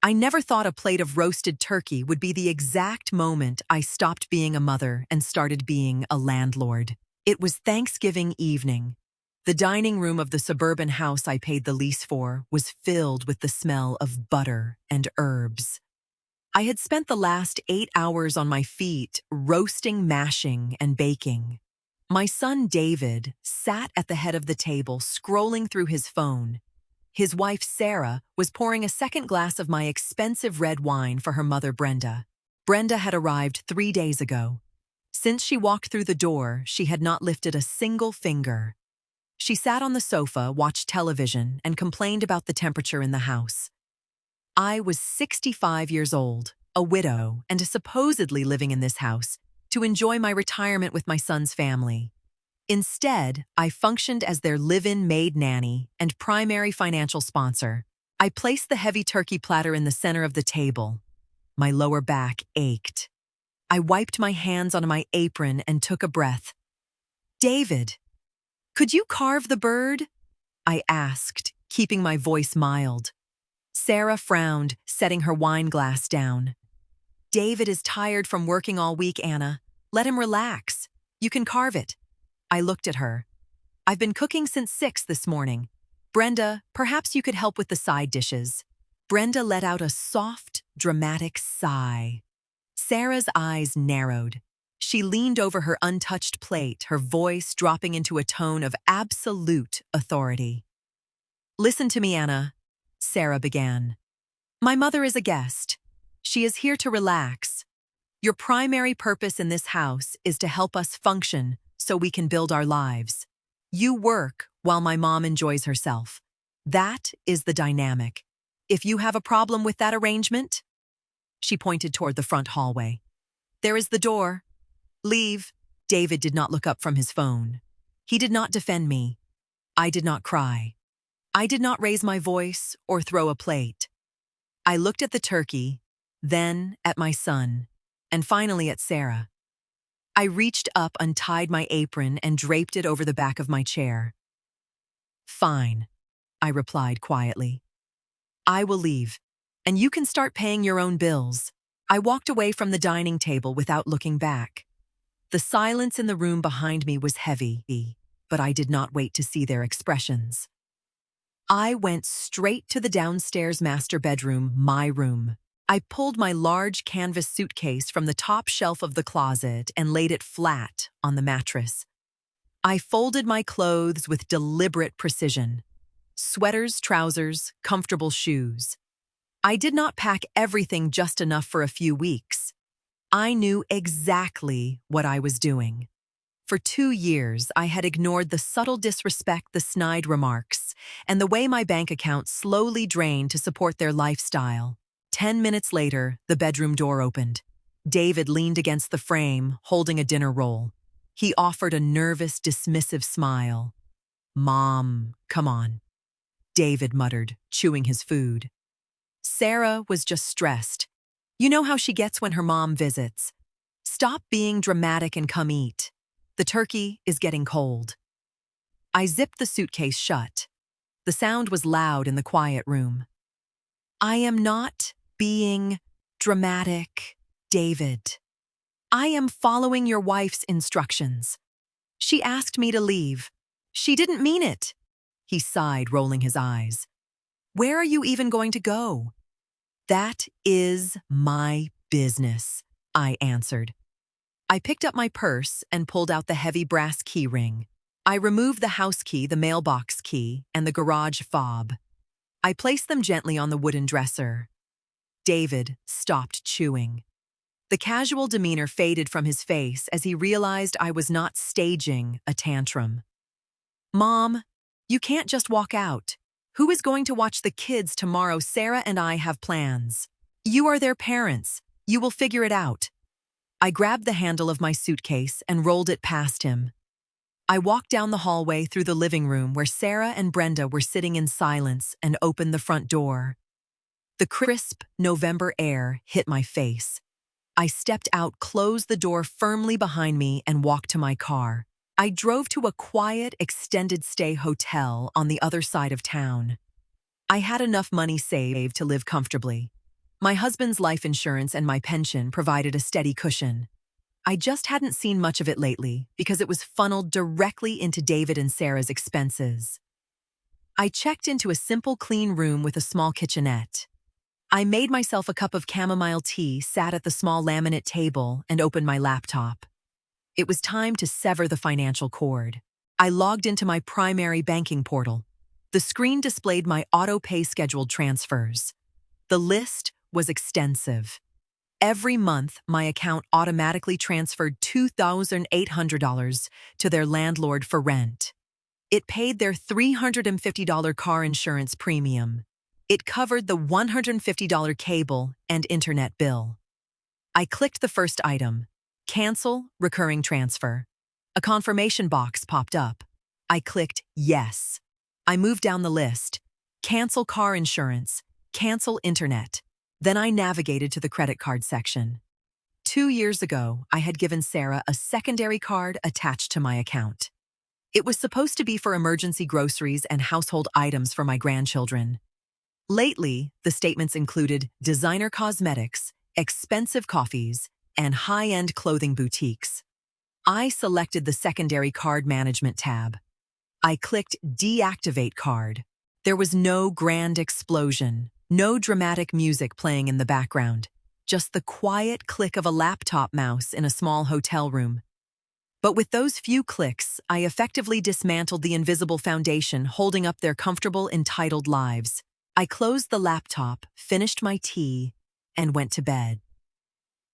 I never thought a plate of roasted turkey would be the exact moment I stopped being a mother and started being a landlord. It was Thanksgiving evening. The dining room of the suburban house I paid the lease for was filled with the smell of butter and herbs. I had spent the last 8 hours on my feet roasting, mashing, and baking. My son David sat at the head of the table scrolling through his phone. His wife Sarah was pouring a second glass of my expensive red wine for her mother Brenda. Brenda had arrived 3 days ago. Since she walked through the door, she had not lifted a single finger. She sat on the sofa, watched television, and complained about the temperature in the house. I was 65 years old, a widow, and supposedly living in this house to enjoy my retirement with my son's family. Instead, I functioned as their live-in maid nanny and primary financial sponsor. I placed the heavy turkey platter in the center of the table. My lower back ached. I wiped my hands on my apron and took a breath. "David, could you carve the bird?" I asked, keeping my voice mild. Sarah frowned, setting her wine glass down. "David is tired from working all week, Anna. Let him relax. You can carve it." I looked at her. "I've been cooking since 6 this morning. Brenda, perhaps you could help with the side dishes." Brenda let out a soft, dramatic sigh. Sarah's eyes narrowed. She leaned over her untouched plate, her voice dropping into a tone of absolute authority. "Listen to me, Anna," Sarah began. "My mother is a guest. She is here to relax. Your primary purpose in this house is to help us function so we can build our lives. You work while my mom enjoys herself. That is the dynamic. If you have a problem with that arrangement," she pointed toward the front hallway, "there is the door. Leave." David did not look up from his phone. He did not defend me. I did not cry. I did not raise my voice or throw a plate. I looked at the turkey, then at my son, and finally at Sarah. I reached up, untied my apron, and draped it over the back of my chair. "Fine," I replied quietly. "I will leave, and you can start paying your own bills." I walked away from the dining table without looking back. The silence in the room behind me was heavy, but I did not wait to see their expressions. I went straight to the downstairs master bedroom, my room. I pulled my large canvas suitcase from the top shelf of the closet and laid it flat on the mattress. I folded my clothes with deliberate precision. Sweaters, trousers, comfortable shoes. I did not pack everything just enough for a few weeks. I knew exactly what I was doing. For 2 years, I had ignored the subtle disrespect, the snide remarks, and the way my bank account slowly drained to support their lifestyle. 10 minutes later, the bedroom door opened. David leaned against the frame, holding a dinner roll. He offered a nervous, dismissive smile. "Mom, come on," David muttered, chewing his food. Sarah was just stressed. "You know how she gets when her mom visits. Stop being dramatic and come eat. The turkey is getting cold." I zipped the suitcase shut. The sound was loud in the quiet room. "I am not being dramatic, David. I am following your wife's instructions. She asked me to leave. She didn't mean it." He sighed, rolling his eyes. "Where are you even going to go?" "That is my business," I answered. I picked up my purse and pulled out the heavy brass key ring. I removed the house key, the mailbox key, and the garage fob. I placed them gently on the wooden dresser. David stopped chewing. The casual demeanor faded from his face as he realized I was not staging a tantrum. "Mom, you can't just walk out. Who is going to watch the kids tomorrow? Sarah and I have plans. You are their parents. You will figure it out." I grabbed the handle of my suitcase and rolled it past him. I walked down the hallway through the living room where Sarah and Brenda were sitting in silence and opened the front door. The crisp November air hit my face. I stepped out, closed the door firmly behind me, and walked to my car. I drove to a quiet, extended-stay hotel on the other side of town. I had enough money saved to live comfortably. My husband's life insurance and my pension provided a steady cushion. I just hadn't seen much of it lately because it was funneled directly into David and Sarah's expenses. I checked into a simple, clean room with a small kitchenette. I made myself a cup of chamomile tea, sat at the small laminate table, and opened my laptop. It was time to sever the financial cord. I logged into my primary banking portal. The screen displayed my auto-pay scheduled transfers. The list was extensive. Every month, my account automatically transferred $2,800 to their landlord for rent. It paid their $350 car insurance premium. It covered the $150 cable and internet bill. I clicked the first item, Cancel Recurring Transfer. A confirmation box popped up. I clicked Yes. I moved down the list, Cancel Car Insurance, Cancel Internet. Then I navigated to the credit card section. 2 years ago, I had given Sarah a secondary card attached to my account. It was supposed to be for emergency groceries and household items for my grandchildren. Lately, the statements included designer cosmetics, expensive coffees, and high-end clothing boutiques. I selected the secondary card management tab. I clicked Deactivate Card. There was no grand explosion, no dramatic music playing in the background, just the quiet click of a laptop mouse in a small hotel room. But with those few clicks, I effectively dismantled the invisible foundation holding up their comfortable, entitled lives. I closed the laptop, finished my tea, and went to bed.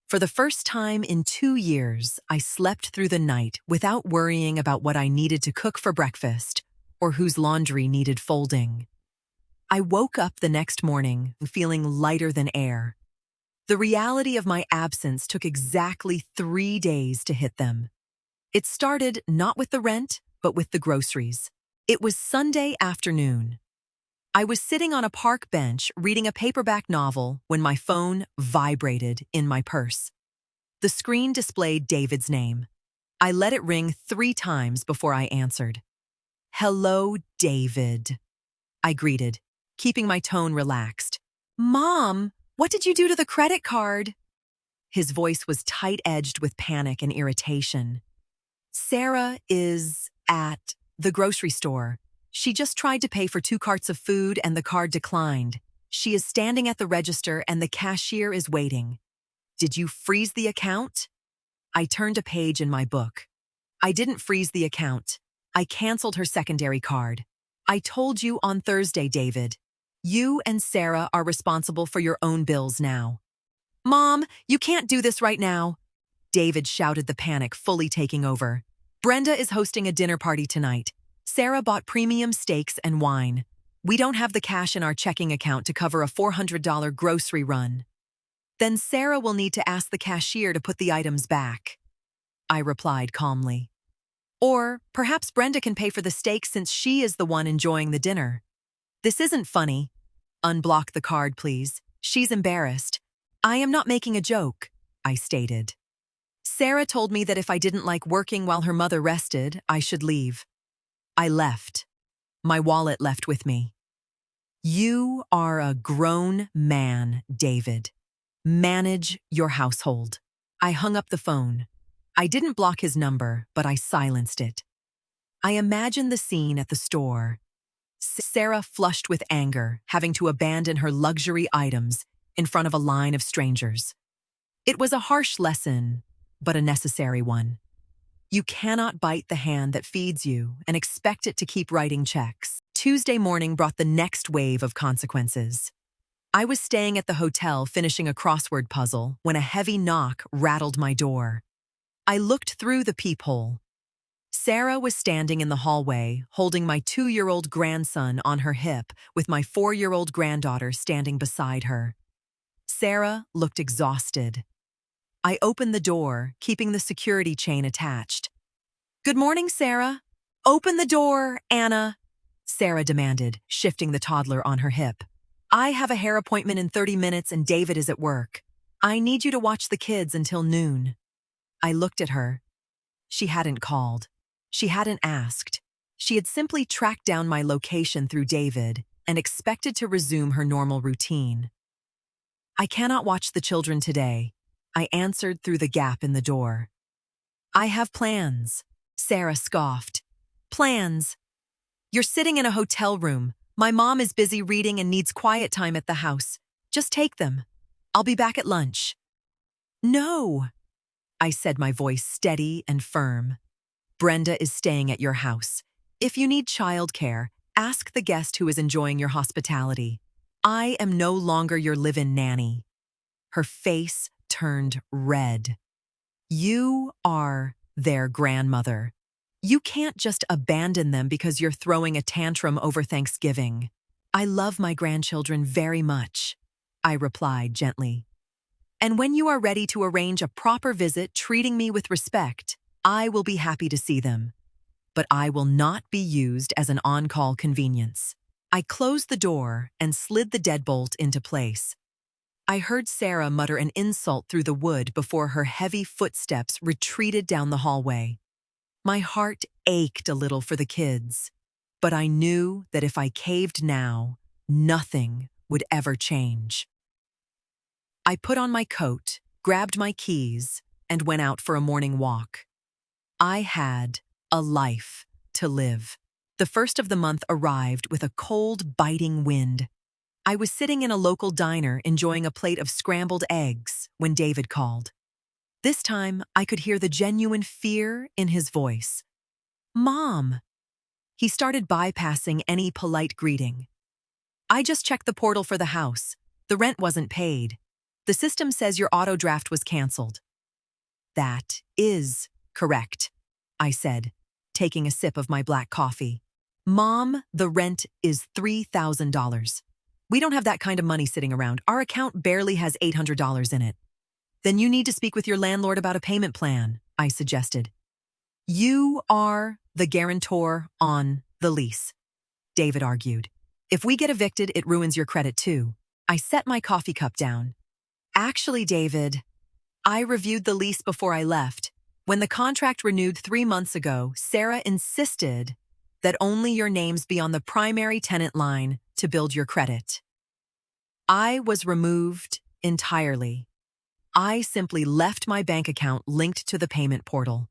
For the first time in 2 years, I slept through the night without worrying about what I needed to cook for breakfast or whose laundry needed folding. I woke up the next morning feeling lighter than air. The reality of my absence took exactly 3 days to hit them. It started not with the rent, but with the groceries. It was Sunday afternoon. I was sitting on a park bench reading a paperback novel when my phone vibrated in my purse. The screen displayed David's name. I let it ring 3 times before I answered. "Hello, David," I greeted, keeping my tone relaxed. "Mom, what did you do to the credit card?" His voice was tight-edged with panic and irritation. "Sarah is at the grocery store. She just tried to pay for 2 carts of food and the card declined. She is standing at the register and the cashier is waiting. Did you freeze the account?" I turned a page in my book. I didn't freeze the account. I canceled her secondary card. I told you on Thursday, David. You and Sarah are responsible for your own bills now. "Mom, you can't do this right now," David shouted, the panic fully taking over. "Brenda is hosting a dinner party tonight. Sarah bought premium steaks and wine. We don't have the cash in our checking account to cover a $400 grocery run." "Then Sarah will need to ask the cashier to put the items back," I replied calmly. "Or perhaps Brenda can pay for the steak since she is the one enjoying the dinner." "This isn't funny." "Unblock the card, please. She's embarrassed." "I am not making a joke," I stated. "Sarah told me that if I didn't like working while her mother rested, I should leave." I left. My wallet left with me. "You are a grown man, David. Manage your household." I hung up the phone. I didn't block his number, but I silenced it. I imagined the scene at the store. Sarah flushed with anger, having to abandon her luxury items in front of a line of strangers. It was a harsh lesson, but a necessary one. You cannot bite the hand that feeds you and expect it to keep writing checks. Tuesday morning brought the next wave of consequences. I was staying at the hotel finishing a crossword puzzle when a heavy knock rattled my door. I looked through the peephole. Sarah was standing in the hallway, holding my 2-year-old grandson on her hip with my 4-year-old granddaughter standing beside her. Sarah looked exhausted. I opened the door, keeping the security chain attached. "Good morning, Sarah." "Open the door, Anna," Sarah demanded, shifting the toddler on her hip. "I have a hair appointment in 30 minutes and David is at work. I need you to watch the kids until noon." I looked at her. She hadn't called. She hadn't asked. She had simply tracked down my location through David and expected to resume her normal routine. I cannot watch the children today, I answered through the gap in the door. I have plans, Sarah scoffed. Plans? You're sitting in a hotel room. My mom is busy reading and needs quiet time at the house. Just take them. I'll be back at lunch. No, I said, my voice steady and firm. Brenda is staying at your house. If you need childcare, ask the guest who is enjoying your hospitality. I am no longer your live-in nanny. Her face turned red. You are their grandmother. You can't just abandon them because you're throwing a tantrum over Thanksgiving. I love my grandchildren very much, I replied gently. And when you are ready to arrange a proper visit treating me with respect, I will be happy to see them. But I will not be used as an on-call convenience. I closed the door and slid the deadbolt into place. I heard Sarah mutter an insult through the wood before her heavy footsteps retreated down the hallway. My heart ached a little for the kids, but I knew that if I caved now, nothing would ever change. I put on my coat, grabbed my keys, and went out for a morning walk. I had a life to live. The first of the month arrived with a cold, biting wind. I was sitting in a local diner enjoying a plate of scrambled eggs when David called. This time, I could hear the genuine fear in his voice. Mom! He started bypassing any polite greeting. I just checked the portal for the house. The rent wasn't paid. The system says your auto draft was canceled. That is correct, I said, taking a sip of my black coffee. Mom, the rent is $3,000. We don't have that kind of money sitting around. Our account barely has $800 in it. Then you need to speak with your landlord about a payment plan, I suggested. You are the guarantor on the lease, David argued. If we get evicted, it ruins your credit too. I set my coffee cup down. Actually, David, I reviewed the lease before I left. When the contract renewed 3 months ago, Sarah insisted that only your names be on the primary tenant line to build your credit. I was removed entirely. I simply left my bank account linked to the payment portal.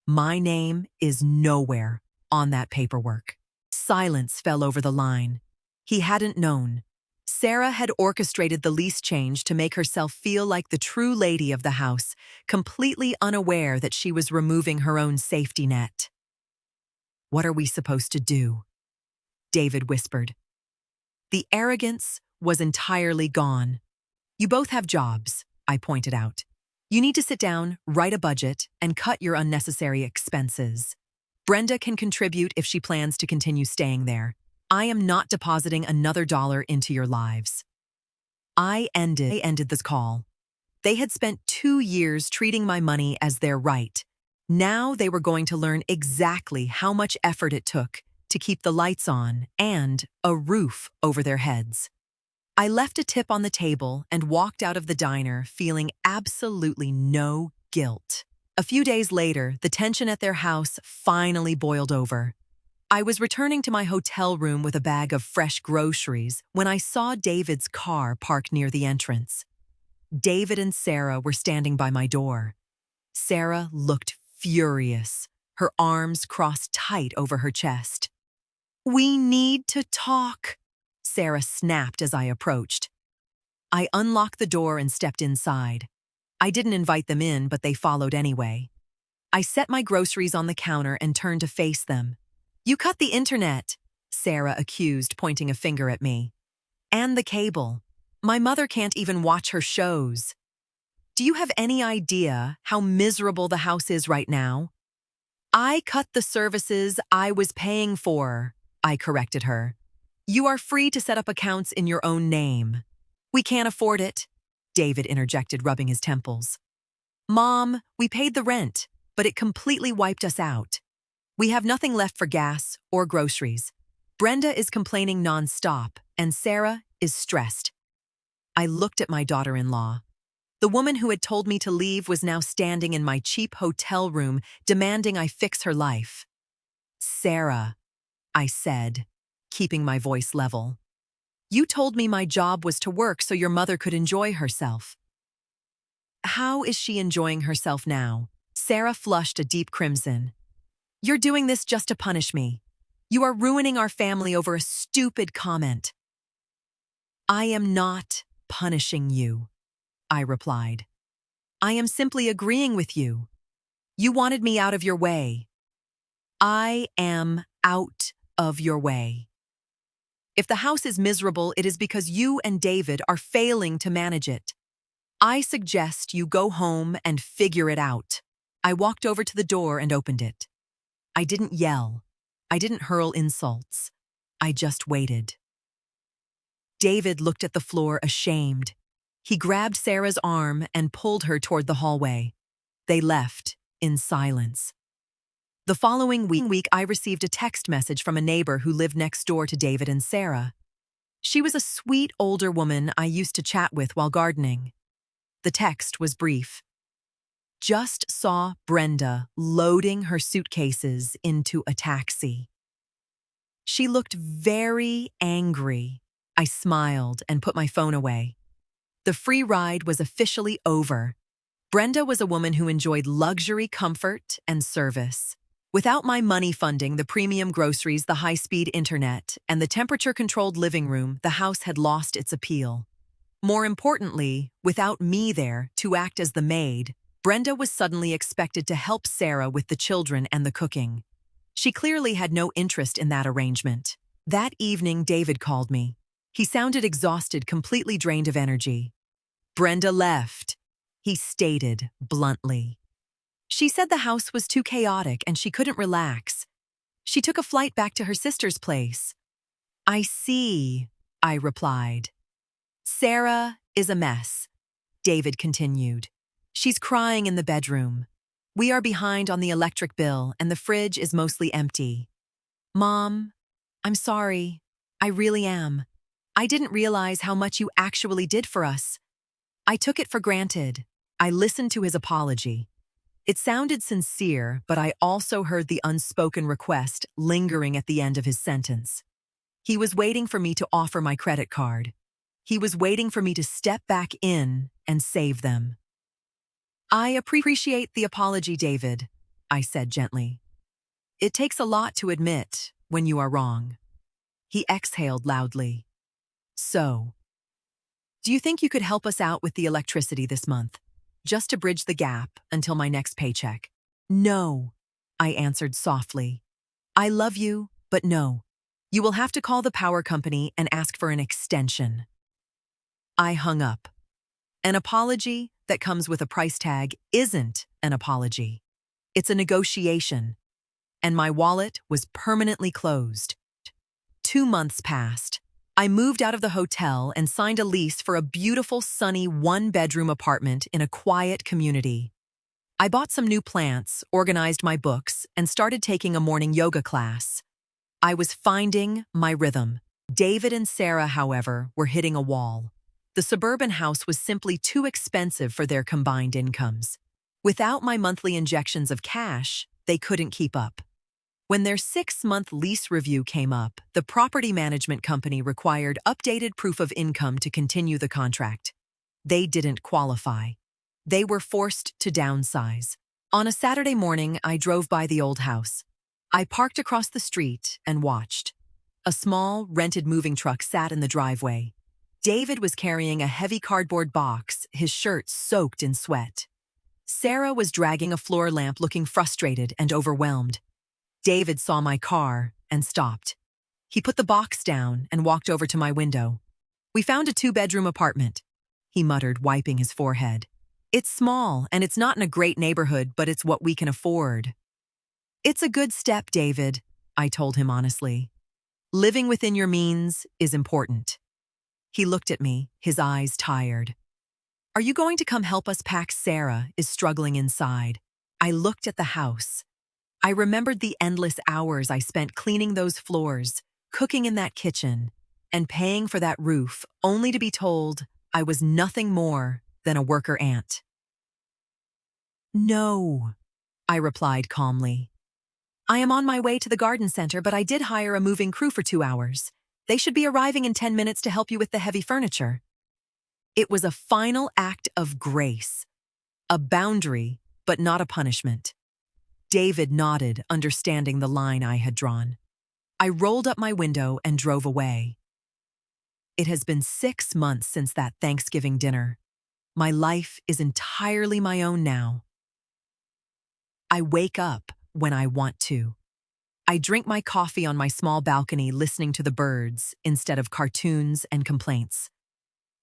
My name is nowhere on that paperwork. Silence fell over the line. He hadn't known. Sarah had orchestrated the lease change to make herself feel like the true lady of the house, completely unaware that she was removing her own safety net. What are we supposed to do? David whispered. The arrogance was entirely gone. You both have jobs, I pointed out. You need to sit down, write a budget, and cut your unnecessary expenses. Brenda can contribute if she plans to continue staying there. I am not depositing another dollar into your lives. I ended this call. They had spent 2 years treating my money as their right. Now they were going to learn exactly how much effort it took to keep the lights on and a roof over their heads. I left a tip on the table and walked out of the diner feeling absolutely no guilt. A few days later, the tension at their house finally boiled over. I was returning to my hotel room with a bag of fresh groceries when I saw David's car parked near the entrance. David and Sarah were standing by my door. Sarah looked furious, her arms crossed tight over her chest. "We need to talk," Sarah snapped as I approached. I unlocked the door and stepped inside. I didn't invite them in, but they followed anyway. I set my groceries on the counter and turned to face them. "You cut the internet," Sarah accused, pointing a finger at me. "And the cable. My mother can't even watch her shows. Do you have any idea how miserable the house is right now?" "I cut the services I was paying for," I corrected her. "You are free to set up accounts in your own name." "We can't afford it," David interjected, rubbing his temples. "Mom, we paid the rent, but it completely wiped us out. We have nothing left for gas or groceries. Brenda is complaining nonstop, and Sarah is stressed." I looked at my daughter-in-law. The woman who had told me to leave was now standing in my cheap hotel room, demanding I fix her life. "Sarah," I said, keeping my voice level, You told me my job was to work so your mother could enjoy herself. How is she enjoying herself now? Sarah flushed a deep crimson. You're doing this just to punish me. You are ruining our family over a stupid comment. I am not punishing you, I replied. I am simply agreeing with you. You wanted me out of your way. I am out of your way. If the house is miserable, it is because you and David are failing to manage it. I suggest you go home and figure it out. I walked over to the door and opened it. I didn't yell. I didn't hurl insults. I just waited. David looked at the floor ashamed. He grabbed Sarah's arm and pulled her toward the hallway. They left in silence. The following week, I received a text message from a neighbor who lived next door to David and Sarah. She was a sweet older woman I used to chat with while gardening. The text was brief. Just saw Brenda loading her suitcases into a taxi. She looked very angry. I smiled and put my phone away. The free ride was officially over. Brenda was a woman who enjoyed luxury, comfort, and service. Without my money funding the premium groceries, the high-speed internet, and the temperature-controlled living room, the house had lost its appeal. More importantly, without me there to act as the maid, Brenda was suddenly expected to help Sarah with the children and the cooking. She clearly had no interest in that arrangement. That evening, David called me. He sounded exhausted, completely drained of energy. Brenda left, he stated bluntly. She said the house was too chaotic and she couldn't relax. She took a flight back to her sister's place. I see, I replied. Sarah is a mess, David continued. She's crying in the bedroom. We are behind on the electric bill and the fridge is mostly empty. Mom, I'm sorry. I really am. I didn't realize how much you actually did for us. I took it for granted. I listened to his apology. It sounded sincere, but I also heard the unspoken request lingering at the end of his sentence. He was waiting for me to offer my credit card. He was waiting for me to step back in and save them. I appreciate the apology, David, I said gently. It takes a lot to admit when you are wrong. He exhaled loudly. So, do you think you could help us out with the electricity this month? Just to bridge the gap until my next paycheck. No, I answered softly. I love you, but no. You will have to call the power company and ask for an extension. I hung up. An apology that comes with a price tag isn't an apology. It's a negotiation. And my wallet was permanently closed. 2 months passed. I moved out of the hotel and signed a lease for a beautiful, sunny, one-bedroom apartment in a quiet community. I bought some new plants, organized my books, and started taking a morning yoga class. I was finding my rhythm. David and Sarah, however, were hitting a wall. The suburban house was simply too expensive for their combined incomes. Without my monthly injections of cash, they couldn't keep up. When their 6-month lease review came up, the property management company required updated proof of income to continue the contract. They didn't qualify. They were forced to downsize. On a Saturday morning, I drove by the old house. I parked across the street and watched. A small, rented moving truck sat in the driveway. David was carrying a heavy cardboard box, his shirt soaked in sweat. Sarah was dragging a floor lamp, looking frustrated and overwhelmed. David saw my car and stopped. He put the box down and walked over to my window. We found a 2-bedroom apartment, he muttered, wiping his forehead. It's small and it's not in a great neighborhood, but it's what we can afford. It's a good step, David, I told him honestly. Living within your means is important. He looked at me, his eyes tired. Are you going to come help us pack? Sarah is struggling inside. I looked at the house. I remembered the endless hours I spent cleaning those floors, cooking in that kitchen, and paying for that roof, only to be told I was nothing more than a worker ant. No, I replied calmly. I am on my way to the garden center, but I did hire a moving crew for 2 hours. They should be arriving in 10 minutes to help you with the heavy furniture. It was a final act of grace, a boundary, but not a punishment. David nodded, understanding the line I had drawn. I rolled up my window and drove away. It has been 6 months since that Thanksgiving dinner. My life is entirely my own now. I wake up when I want to. I drink my coffee on my small balcony listening to the birds instead of cartoons and complaints.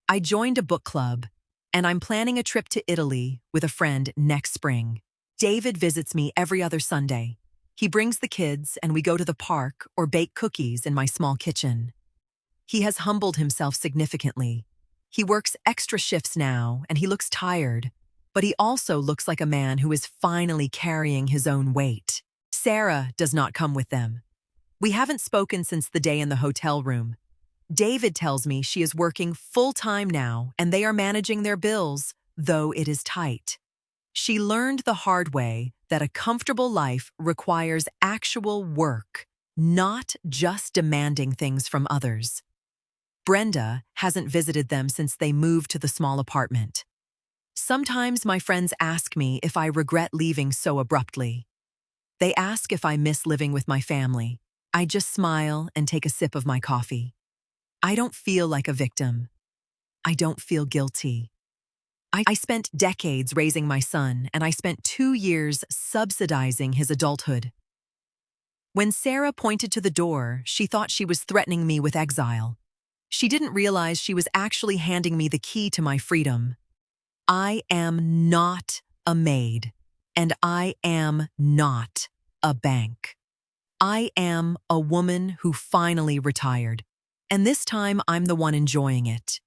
I joined a book club, and I'm planning a trip to Italy with a friend next spring. David visits me every other Sunday. He brings the kids and we go to the park or bake cookies in my small kitchen. He has humbled himself significantly. He works extra shifts now and he looks tired, but he also looks like a man who is finally carrying his own weight. Sarah does not come with them. We haven't spoken since the day in the hotel room. David tells me she is working full-time now and they are managing their bills, though it is tight. She learned the hard way that a comfortable life requires actual work, not just demanding things from others. Brenda hasn't visited them since they moved to the small apartment. Sometimes my friends ask me if I regret leaving so abruptly. They ask if I miss living with my family. I just smile and take a sip of my coffee. I don't feel like a victim. I don't feel guilty. I spent decades raising my son, and I spent 2 years subsidizing his adulthood. When Sarah pointed to the door, she thought she was threatening me with exile. She didn't realize she was actually handing me the key to my freedom. I am not a maid, and I am not a bank. I am a woman who finally retired, and this time I'm the one enjoying it.